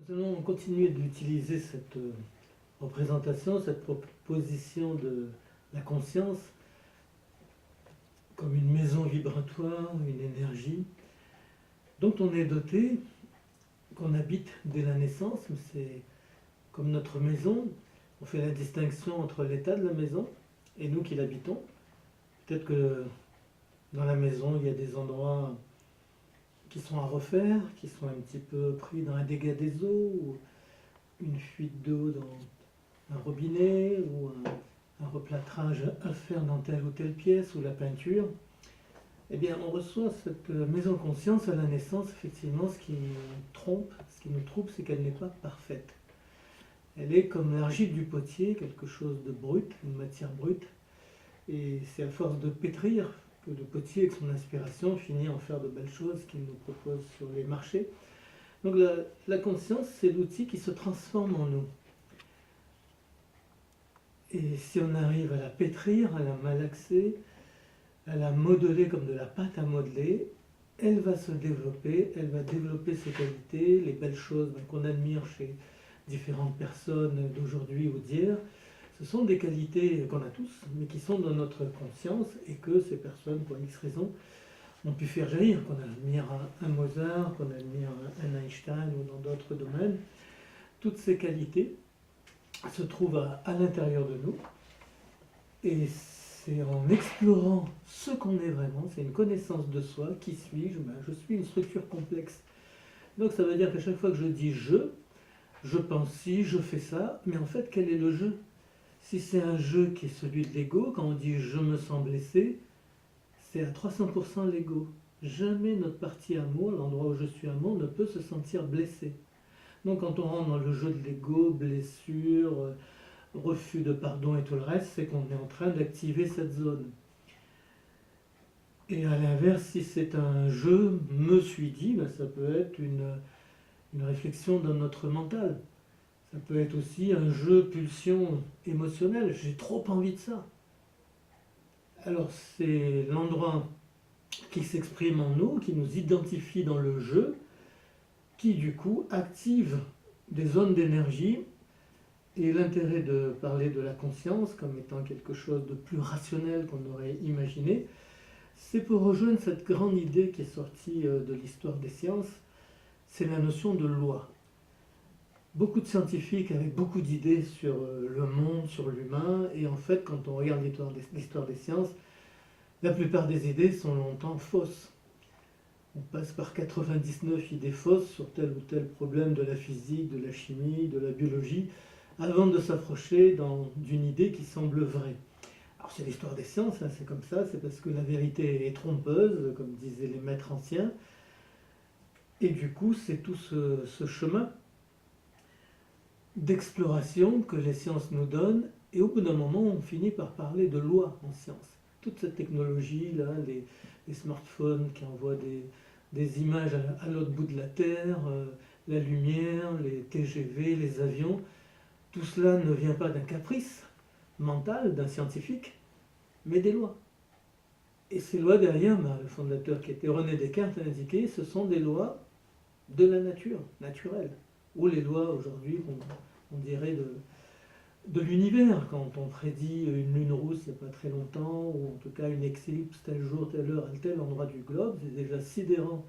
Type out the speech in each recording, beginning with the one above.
Nous allons continuer d'utiliser cette représentation, cette proposition de la conscience comme une maison vibratoire, une énergie dont on est doté, qu'on habite dès la naissance. C'est comme notre maison, on fait la distinction entre l'état de la maison et nous qui l'habitons. Peut-être que dans la maison, il y a des endroits qui sont à refaire, qui sont un petit peu pris dans un dégât des eaux, ou une fuite d'eau dans un robinet, ou un replâtrage à faire dans telle ou telle pièce, ou la peinture. Eh bien, on reçoit cette maison conscience à la naissance. Effectivement, ce qui nous trouble, c'est qu'elle n'est pas parfaite. Elle est comme l'argile du potier, quelque chose de brut, une matière brute. Et c'est à force de pétrir que le potier, avec son inspiration, finit à en faire de belles choses qu'il nous propose sur les marchés. Donc la conscience, c'est l'outil qui se transforme en nous. Et si on arrive à la pétrir, à la malaxer, à la modeler comme de la pâte à modeler, elle va se développer, elle va développer ses qualités, les belles choses qu'on admire chez différentes personnes d'aujourd'hui ou d'hier. Ce sont des qualités qu'on a tous, mais qui sont dans notre conscience et que ces personnes, pour X raisons, ont pu faire jaillir, qu'on admire un Mozart, qu'on admire un Einstein ou dans d'autres domaines. Toutes ces qualités se trouvent à l'intérieur de nous et c'est en explorant ce qu'on est vraiment, c'est une connaissance de soi. Qui suis-je? Je suis une structure complexe. Donc ça veut dire qu'à chaque fois que je dis je pense si, je fais ça, mais en fait quel est le jeu? Si c'est un jeu qui est celui de l'ego, quand on dit je me sens blessé, c'est à 300% l'ego. Jamais notre partie amour, l'endroit où je suis amour, ne peut se sentir blessé. Donc quand on rentre dans le jeu de l'ego, blessure, refus de pardon et tout le reste, c'est qu'on est en train d'activer cette zone. Et à l'inverse, si c'est un je me suis dit, ça peut être une réflexion dans notre mental. Ça peut être aussi un jeu pulsion émotionnelle, j'ai trop envie de ça. Alors c'est l'endroit qui s'exprime en nous, qui nous identifie dans le jeu, qui du coup active des zones d'énergie. Et l'intérêt de parler de la conscience comme étant quelque chose de plus rationnel qu'on aurait imaginé, c'est pour rejoindre cette grande idée qui est sortie de l'histoire des sciences, c'est la notion de loi. Beaucoup de scientifiques avec beaucoup d'idées sur le monde, sur l'humain, et en fait, quand on regarde l'histoire des sciences, la plupart des idées sont longtemps fausses. On passe par 99 idées fausses sur tel ou tel problème de la physique, de la chimie, de la biologie, avant de s'approcher d'une idée qui semble vraie. Alors c'est l'histoire des sciences, c'est comme ça, c'est parce que la vérité est trompeuse, comme disaient les maîtres anciens, et du coup c'est tout ce chemin d'exploration que les sciences nous donnent, et au bout d'un moment on finit par parler de loi en science. Toute cette technologie, là, les smartphones qui envoient des images à l'autre bout de la Terre, la lumière, les TGV, les avions, tout cela ne vient pas d'un caprice mental d'un scientifique, mais des lois. Et ces lois derrière, le fondateur qui était René Descartes a indiqué, ce sont des lois de la nature, naturelle, ou les lois aujourd'hui on dirait de l'univers, quand on prédit une lune rousse il n'y a pas très longtemps, ou en tout cas une éclipse tel jour, telle heure, à tel endroit du globe, c'est déjà sidérant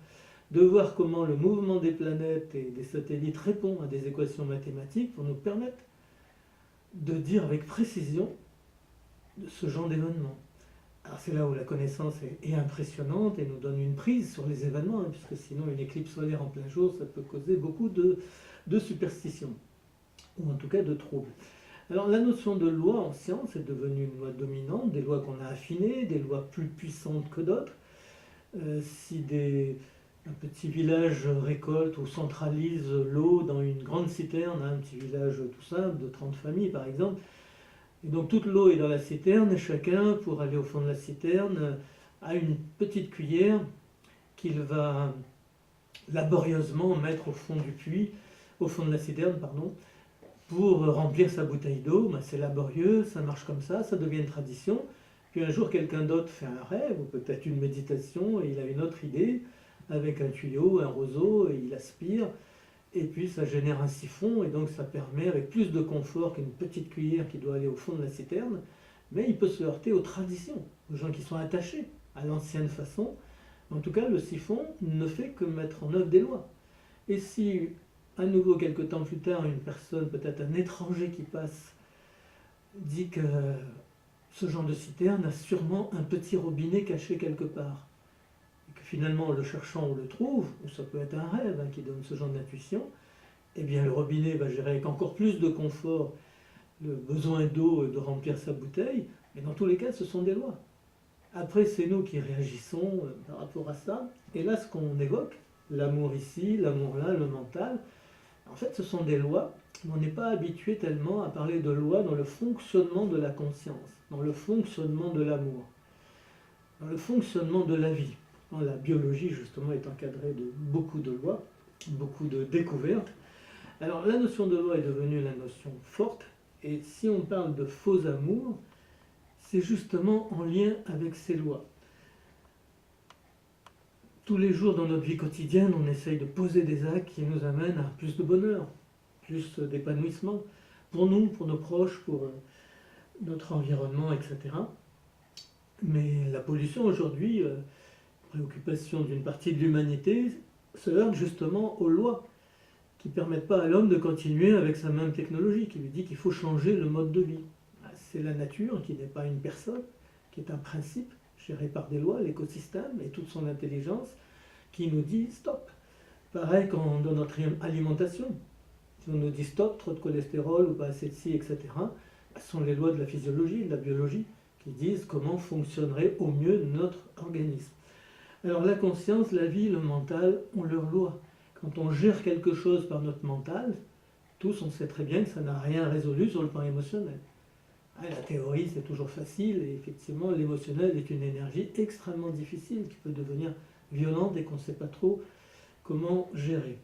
de voir comment le mouvement des planètes et des satellites répond à des équations mathématiques pour nous permettre de dire avec précision de ce genre d'événement. Alors c'est là où la connaissance est impressionnante et nous donne une prise sur les événements, puisque sinon une éclipse solaire en plein jour, ça peut causer beaucoup de superstitions, ou en tout cas de troubles. Alors la notion de loi en science est devenue une loi dominante, des lois qu'on a affinées, des lois plus puissantes que d'autres. Si un petit village récolte ou centralise l'eau dans une grande citerne, un petit village tout simple de 30 familles par exemple, et donc toute l'eau est dans la citerne, et chacun, pour aller au fond de la citerne, a une petite cuillère qu'il va laborieusement mettre au fond du puits, au fond de la citerne, pardon, pour remplir sa bouteille d'eau, ben, c'est laborieux, ça marche comme ça devient une tradition. Puis un jour, quelqu'un d'autre fait un rêve, ou peut-être une méditation, et il a une autre idée, avec un tuyau, un roseau, et il aspire, et puis ça génère un siphon, et donc ça permet, avec plus de confort qu'une petite cuillère qui doit aller au fond de la citerne, mais il peut se heurter aux traditions, aux gens qui sont attachés à l'ancienne façon. En tout cas, le siphon ne fait que mettre en œuvre des lois. Et si, à nouveau, quelque temps plus tard, une personne, peut-être un étranger qui passe, dit que ce genre de citerne a sûrement un petit robinet caché quelque part, et que finalement, en le cherchant, on le trouve, ou ça peut être un rêve qui donne ce genre d'intuition, eh bien le robinet va gérer avec encore plus de confort le besoin d'eau et de remplir sa bouteille, mais dans tous les cas, ce sont des lois. Après, c'est nous qui réagissons par rapport à ça. Et là, ce qu'on évoque, l'amour ici, l'amour là, le mental, en fait, ce sont des lois, mais on n'est pas habitué tellement à parler de lois dans le fonctionnement de la conscience, dans le fonctionnement de l'amour, dans le fonctionnement de la vie. La biologie, justement, est encadrée de beaucoup de lois, beaucoup de découvertes. Alors, la notion de loi est devenue la notion forte, et si on parle de faux amour, c'est justement en lien avec ces lois. Tous les jours dans notre vie quotidienne, on essaye de poser des actes qui nous amènent à plus de bonheur, plus d'épanouissement, pour nous, pour nos proches, pour notre environnement, etc. Mais la pollution aujourd'hui, préoccupation d'une partie de l'humanité, se heurte justement aux lois qui ne permettent pas à l'homme de continuer avec sa même technologie, qui lui dit qu'il faut changer le mode de vie. C'est la nature qui n'est pas une personne, qui est un principe géré par des lois, l'écosystème et toute son intelligence, qui nous dit stop. Pareil dans notre alimentation. Si on nous dit stop, trop de cholestérol ou pas assez de ci, etc., ce sont les lois de la physiologie, de la biologie, qui disent comment fonctionnerait au mieux notre organisme. Alors la conscience, la vie, le mental ont leurs lois. Quand on gère quelque chose par notre mental, tous on sait très bien que ça n'a rien résolu sur le plan émotionnel. La théorie c'est toujours facile, et effectivement l'émotionnel est une énergie extrêmement difficile qui peut devenir violente et qu'on ne sait pas trop comment gérer.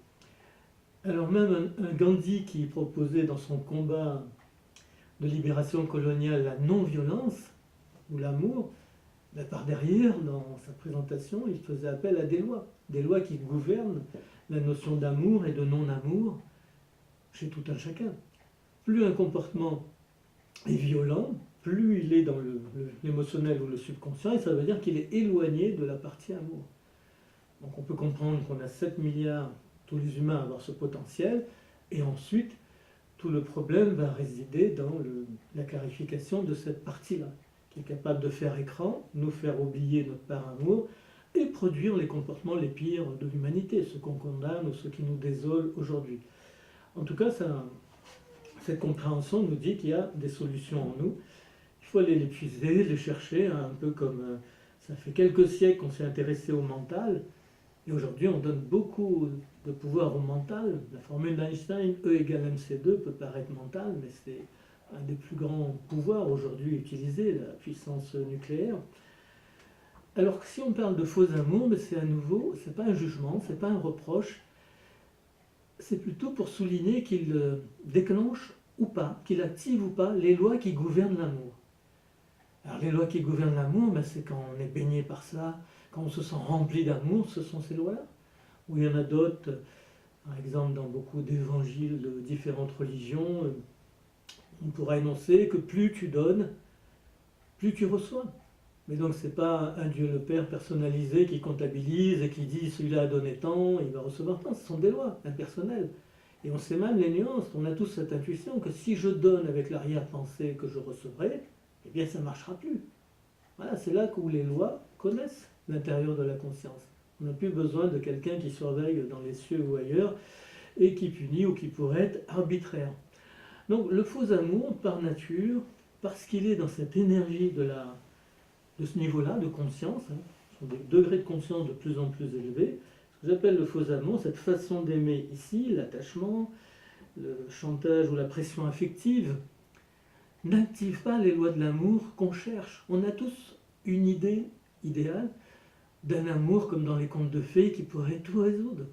Alors même un Gandhi qui proposait dans son combat de libération coloniale la non-violence ou l'amour, par derrière, dans sa présentation, il faisait appel à des lois qui gouvernent la notion d'amour et de non-amour chez tout un chacun. Plus un comportement est violent, plus il est dans l'émotionnel ou le subconscient, et ça veut dire qu'il est éloigné de la partie amour. Donc on peut comprendre qu'on a 7 milliards, tous les humains, à avoir ce potentiel, et ensuite, tout le problème va résider dans la clarification de cette partie-là, qui est capable de faire écran, nous faire oublier notre part amour, et produire les comportements les pires de l'humanité, ceux qu'on condamne ou ceux qui nous désolent aujourd'hui. En tout cas, cette compréhension nous dit qu'il y a des solutions en nous. Il faut aller les puiser, les chercher, un peu comme ça fait quelques siècles qu'on s'est intéressé au mental, et aujourd'hui on donne beaucoup de pouvoir au mental. La formule d'Einstein, E égale mc2, peut paraître mentale, mais c'est un des plus grands pouvoirs aujourd'hui utilisés, la puissance nucléaire. Alors si on parle de faux amour, c'est à nouveau, c'est pas un jugement, c'est pas un reproche, c'est plutôt pour souligner qu'il déclenche ou pas, qu'il active ou pas les lois qui gouvernent l'amour. Alors les lois qui gouvernent l'amour, c'est quand on est baigné par ça, quand on se sent rempli d'amour, ce sont ces lois-là. Ou il y en a d'autres, par exemple dans beaucoup d'évangiles de différentes religions, on pourra énoncer que plus tu donnes, plus tu reçois. Mais donc ce n'est pas un Dieu le Père personnalisé qui comptabilise et qui dit celui-là a donné tant, il va recevoir tant. Ce sont des lois impersonnelles. Et on sait même les nuances. On a tous cette intuition que si je donne avec l'arrière-pensée que je recevrai, eh bien ça ne marchera plus. Voilà, c'est là où les lois connaissent l'intérieur de la conscience. On n'a plus besoin de quelqu'un qui surveille dans les cieux ou ailleurs et qui punit ou qui pourrait être arbitraire. Donc le faux amour, par nature, parce qu'il est dans cette énergie de ce niveau-là, de conscience, ce sont des degrés de conscience de plus en plus élevés, ce que j'appelle le faux amour, cette façon d'aimer ici, l'attachement, le chantage ou la pression affective, n'active pas les lois de l'amour qu'on cherche. On a tous une idée idéale d'un amour comme dans les contes de fées qui pourrait tout résoudre.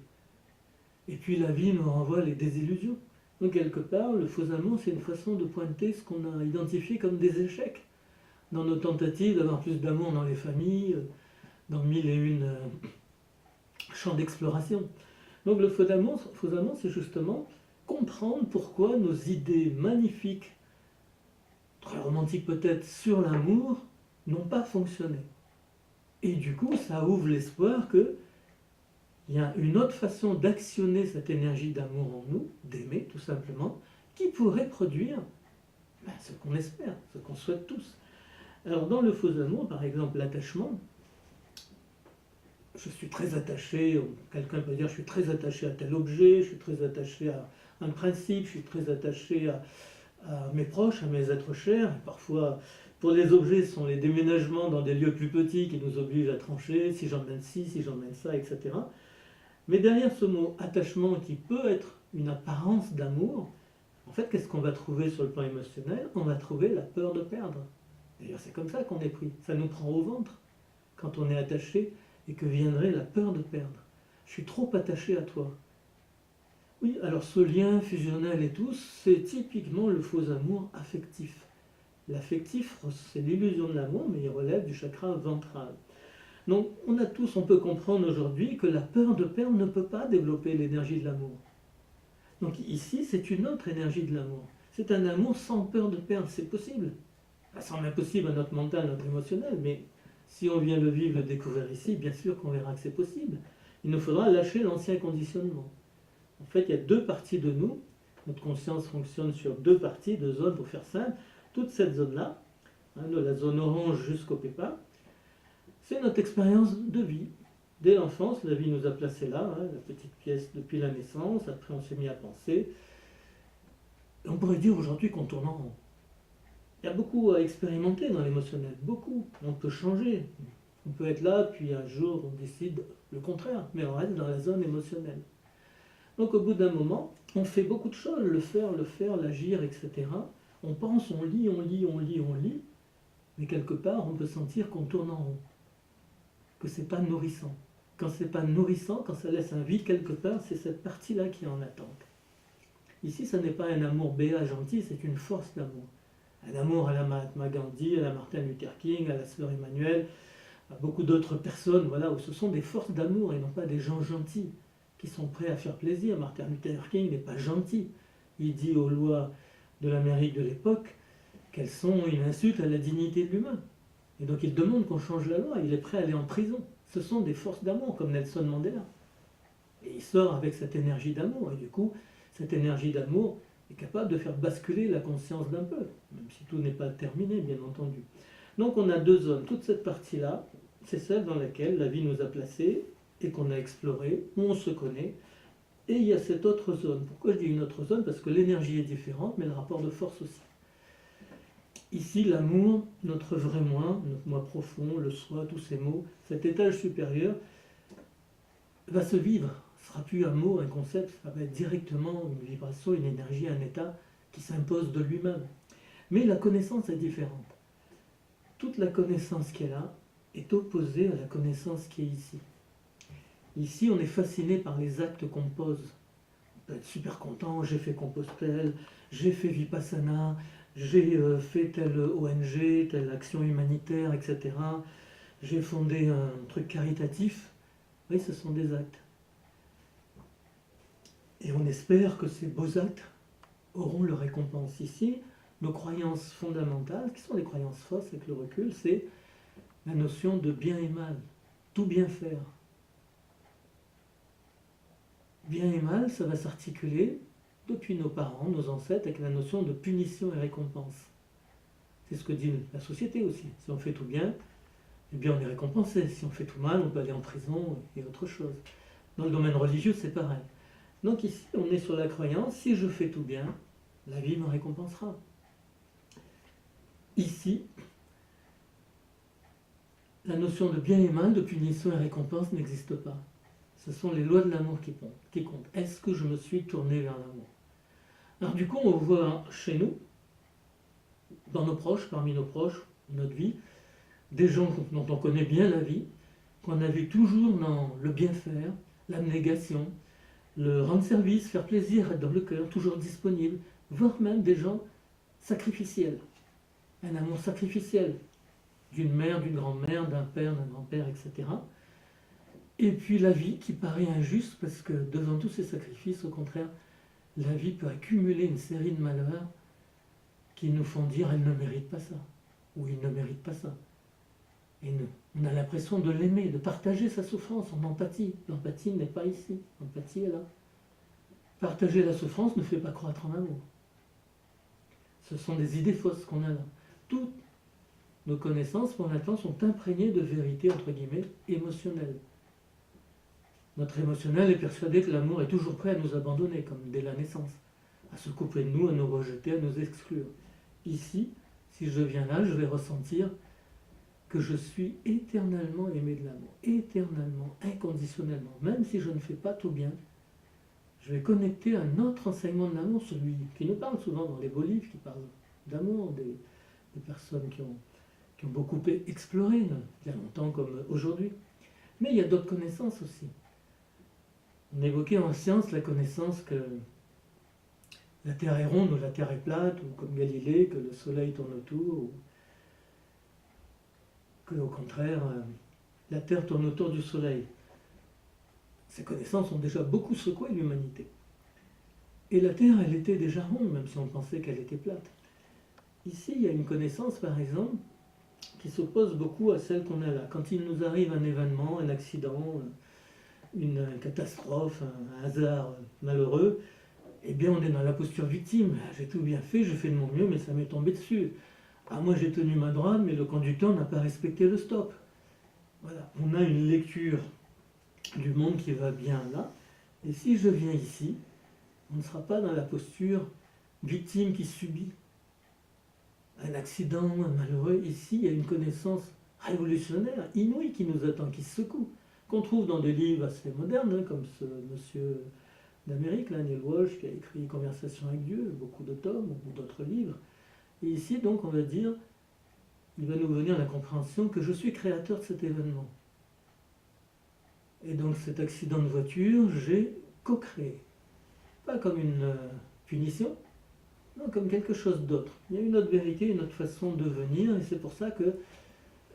Et puis la vie nous renvoie les désillusions. Donc quelque part, le faux amour, c'est une façon de pointer ce qu'on a identifié comme des échecs dans nos tentatives d'avoir plus d'amour dans les familles, dans mille et une champs d'exploration. Donc le faux amour, c'est justement comprendre pourquoi nos idées magnifiques, très romantiques peut-être, sur l'amour, n'ont pas fonctionné. Et du coup, ça ouvre l'espoir qu'il y a une autre façon d'actionner cette énergie d'amour en nous, d'aimer tout simplement, qui pourrait produire ce qu'on espère, ce qu'on souhaite tous. Alors dans le faux amour, par exemple, l'attachement, je suis très attaché, quelqu'un peut dire je suis très attaché à tel objet, je suis très attaché à un principe, je suis très attaché à mes proches, à mes êtres chers. Et parfois, pour les objets, ce sont les déménagements dans des lieux plus petits qui nous obligent à trancher, si j'emmène ci, si j'emmène ça, etc. Mais derrière ce mot attachement qui peut être une apparence d'amour, en fait, qu'est-ce qu'on va trouver sur le plan émotionnel? On va trouver la peur de perdre. D'ailleurs, c'est comme ça qu'on est pris. Ça nous prend au ventre quand on est attaché et que viendrait la peur de perdre. Je suis trop attaché à toi. Oui, alors ce lien fusionnel et tout, c'est typiquement le faux amour affectif. L'affectif, c'est l'illusion de l'amour, mais il relève du chakra ventral. Donc on peut comprendre aujourd'hui que la peur de perdre ne peut pas développer l'énergie de l'amour. Donc ici, c'est une autre énergie de l'amour. C'est un amour sans peur de perdre, c'est possible. Ça semble impossible à notre mental, à notre émotionnel, mais si on vient le vivre, le découvrir ici, bien sûr qu'on verra que c'est possible. Il nous faudra lâcher l'ancien conditionnement. En fait, il y a deux parties de nous. Notre conscience fonctionne sur deux parties, deux zones pour faire simple. Toute cette zone-là, de la zone orange jusqu'au pépin, c'est notre expérience de vie. Dès l'enfance, la vie nous a placés là, la petite pièce depuis la naissance. Après, on s'est mis à penser. Et on pourrait dire aujourd'hui qu'on tourne en rond. Il y a beaucoup à expérimenter dans l'émotionnel, beaucoup. On peut changer. On peut être là, puis un jour on décide le contraire, mais on reste dans la zone émotionnelle. Donc au bout d'un moment, on fait beaucoup de choses, le faire, l'agir, etc. On pense, on lit, mais quelque part on peut sentir qu'on tourne en rond, que c'est pas nourrissant. Quand c'est pas nourrissant, quand ça laisse un vide quelque part, c'est cette partie-là qui est en attente. Ici, ce n'est pas un amour béat gentil, c'est une force d'amour. Un amour à la Mahatma Gandhi, à la Martin Luther King, à la Sœur Emmanuel, à beaucoup d'autres personnes, voilà, où ce sont des forces d'amour et non pas des gens gentils qui sont prêts à faire plaisir. Martin Luther King n'est pas gentil. Il dit aux lois de l'Amérique de l'époque qu'elles sont une insulte à la dignité de l'humain. Et donc il demande qu'on change la loi, il est prêt à aller en prison. Ce sont des forces d'amour, comme Nelson Mandela. Et il sort avec cette énergie d'amour, et du coup, cette énergie d'amour est capable de faire basculer la conscience d'un peuple, même si tout n'est pas terminé, bien entendu. Donc on a deux zones. Toute cette partie-là, c'est celle dans laquelle la vie nous a placés et qu'on a explorée, où on se connaît. Et il y a cette autre zone. Pourquoi je dis une autre zone? Parce que l'énergie est différente, mais le rapport de force aussi. Ici, l'amour, notre vrai moi, notre moi profond, le soi, tous ces mots, cet étage supérieur va se vivre. Ce ne sera plus un mot, un concept, ça va être directement une vibration, une énergie, un état qui s'impose de lui-même. Mais la connaissance est différente. Toute la connaissance qui est là est opposée à la connaissance qui est ici. Ici, on est fasciné par les actes qu'on pose. On peut être super content, j'ai fait Compostelle, j'ai fait Vipassana, j'ai fait telle ONG, telle action humanitaire, etc. J'ai fondé un truc caritatif. Oui, ce sont des actes. Et on espère que ces beaux actes auront leur récompense. Ici, nos croyances fondamentales, qui sont des croyances fausses avec le recul, c'est la notion de bien et mal, tout bien faire. Bien et mal, ça va s'articuler depuis nos parents, nos ancêtres, avec la notion de punition et récompense. C'est ce que dit la société aussi. Si on fait tout bien, eh bien on est récompensé. Si on fait tout mal, on peut aller en prison et autre chose. Dans le domaine religieux, c'est pareil. Donc ici, on est sur la croyance, si je fais tout bien, la vie me récompensera. Ici, la notion de bien et mal, de punition et récompense n'existe pas. Ce sont les lois de l'amour qui comptent. Est-ce que je me suis tourné vers l'amour? Alors du coup, on voit chez nous, dans nos proches, parmi nos proches, notre vie, des gens dont on connaît bien la vie, qu'on a vu toujours dans le bien faire, l'abnégation, le rendre service, faire plaisir, être dans le cœur, toujours disponible, voire même des gens sacrificiels. Un amour sacrificiel d'une mère, d'une grand-mère, d'un père, d'un grand-père, etc. Et puis la vie qui paraît injuste parce que devant tous ces sacrifices, au contraire, la vie peut accumuler une série de malheurs qui nous font dire elle ne mérite pas ça, ou il ne mérite pas ça. Et nous, on a l'impression de l'aimer, de partager sa souffrance en empathie. L'empathie n'est pas ici, l'empathie est là. Partager la souffrance ne fait pas croître en amour. Ce sont des idées fausses qu'on a là. Toutes nos connaissances, pour l'instant, sont imprégnées de vérités, entre guillemets, émotionnelles. Notre émotionnel est persuadé que l'amour est toujours prêt à nous abandonner, comme dès la naissance, à se couper de nous, à nous rejeter, à nous exclure. Ici, si je viens là, je vais ressentir que je suis éternellement aimé de l'amour, éternellement, inconditionnellement. Même si je ne fais pas tout bien, je vais connecter un autre enseignement de l'amour, celui qui nous parle souvent dans les beaux livres, qui parlent d'amour, des personnes qui ont beaucoup exploré, il y a longtemps comme aujourd'hui. Mais il y a d'autres connaissances aussi. On évoquait en science la connaissance que la Terre est ronde ou la Terre est plate, ou comme Galilée, que le Soleil tourne autour, ou que au contraire, la Terre tourne autour du Soleil. Ces connaissances ont déjà beaucoup secoué l'humanité. Et la Terre, elle était déjà ronde, même si on pensait qu'elle était plate. Ici, il y a une connaissance, par exemple, qui s'oppose beaucoup à celle qu'on a là. Quand il nous arrive un événement, un accident, une catastrophe, un hasard malheureux, eh bien on est dans la posture victime. J'ai tout bien fait, je fais de mon mieux, mais ça m'est tombé dessus. Ah, moi j'ai tenu ma droite, mais le conducteur n'a pas respecté le stop. Voilà, on a une lecture du monde qui va bien là. Et si je viens ici, on ne sera pas dans la posture victime qui subit un accident, un malheureux. Ici, il y a une connaissance révolutionnaire, inouïe qui nous attend, qui secoue, qu'on trouve dans des livres assez modernes, comme ce monsieur d'Amérique, Neil Walsh, qui a écrit Conversation avec Dieu, beaucoup de tomes ou d'autres livres. Et ici, donc, on va dire, il va nous venir la compréhension que je suis créateur de cet événement. Et donc, cet accident de voiture, j'ai co-créé. Pas comme une punition, non, comme quelque chose d'autre. Il y a une autre vérité, une autre façon de venir, et c'est pour ça que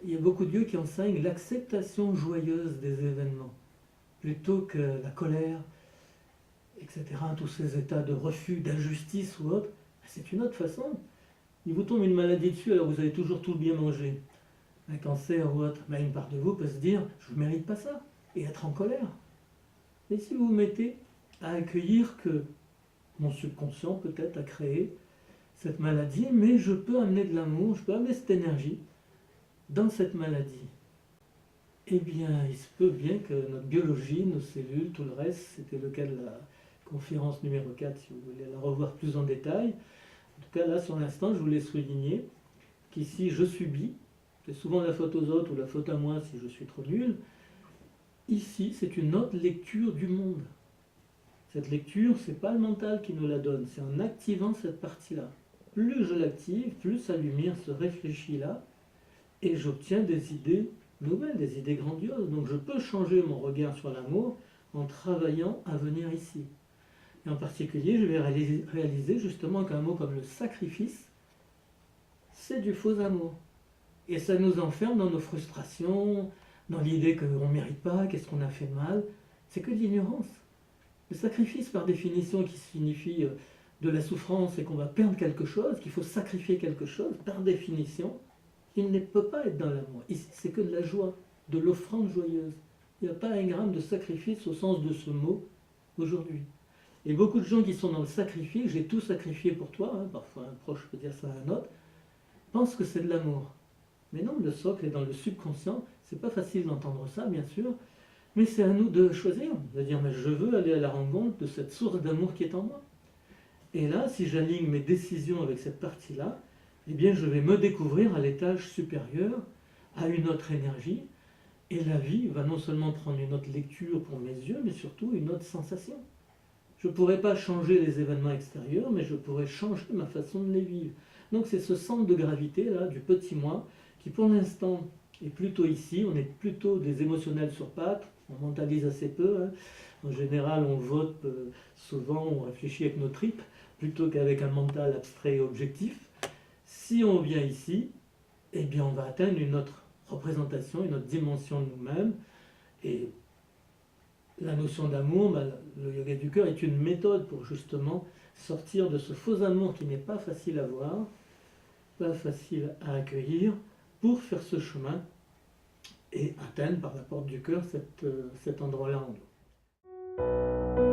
il y a beaucoup de dieux qui enseignent l'acceptation joyeuse des événements, plutôt que la colère, etc., tous ces états de refus, d'injustice ou autre. C'est une autre façon. Il vous tombe une maladie dessus, alors vous avez toujours tout bien mangé. Un cancer ou autre, mais une part de vous peut se dire, je ne mérite pas ça, et être en colère. Mais si vous vous mettez à accueillir que mon subconscient peut-être a créé cette maladie, mais je peux amener de l'amour, je peux amener cette énergie dans cette maladie. Eh bien, il se peut bien que notre biologie, nos cellules, tout le reste, c'était le cas de la conférence numéro 4, si vous voulez la revoir plus en détail. En tout cas, là, sur l'instant, je voulais souligner qu'ici, je subis, c'est souvent la faute aux autres ou la faute à moi si je suis trop nul. Ici, c'est une autre lecture du monde. Cette lecture, ce n'est pas le mental qui nous la donne, c'est en activant cette partie-là. Plus je l'active, plus sa lumière se réfléchit là, et j'obtiens des idées nouvelles, des idées grandioses. Donc je peux changer mon regard sur l'amour en travaillant à venir ici. Et en particulier, je vais réaliser justement qu'un mot comme le sacrifice, c'est du faux amour. Et ça nous enferme dans nos frustrations, dans l'idée qu'on ne mérite pas, qu'est-ce qu'on a fait de mal. C'est que de l'ignorance. Le sacrifice, par définition, qui signifie de la souffrance et qu'on va perdre quelque chose, qu'il faut sacrifier quelque chose, par définition, il ne peut pas être dans l'amour. Ici, c'est que de la joie, de l'offrande joyeuse. Il n'y a pas un gramme de sacrifice au sens de ce mot aujourd'hui. Et beaucoup de gens qui sont dans le sacrifice, j'ai tout sacrifié pour toi, hein, parfois un proche peut dire ça à un autre, pensent que c'est de l'amour. Mais non, le socle est dans le subconscient. C'est pas facile d'entendre ça, bien sûr, mais c'est à nous de choisir, de dire mais je veux aller à la rencontre de cette source d'amour qui est en moi. Et là, si j'aligne mes décisions avec cette partie-là, eh bien je vais me découvrir à l'étage supérieur, à une autre énergie, et la vie va non seulement prendre une autre lecture pour mes yeux, mais surtout une autre sensation. Je ne pourrais pas changer les événements extérieurs, mais je pourrais changer ma façon de les vivre. Donc c'est ce centre de gravité là du petit moi qui pour l'instant est plutôt ici, on est plutôt des émotionnels sur pattes, on mentalise assez peu, hein. En général, on vote souvent, on réfléchit avec nos tripes, plutôt qu'avec un mental abstrait et objectif. Si on vient ici, eh bien on va atteindre une autre représentation, une autre dimension de nous-mêmes. Et la notion d'amour, le yoga du cœur est une méthode pour justement sortir de ce faux amour qui n'est pas facile à voir, pas facile à accueillir, pour faire ce chemin et atteindre par la porte du cœur cet endroit-là en nous.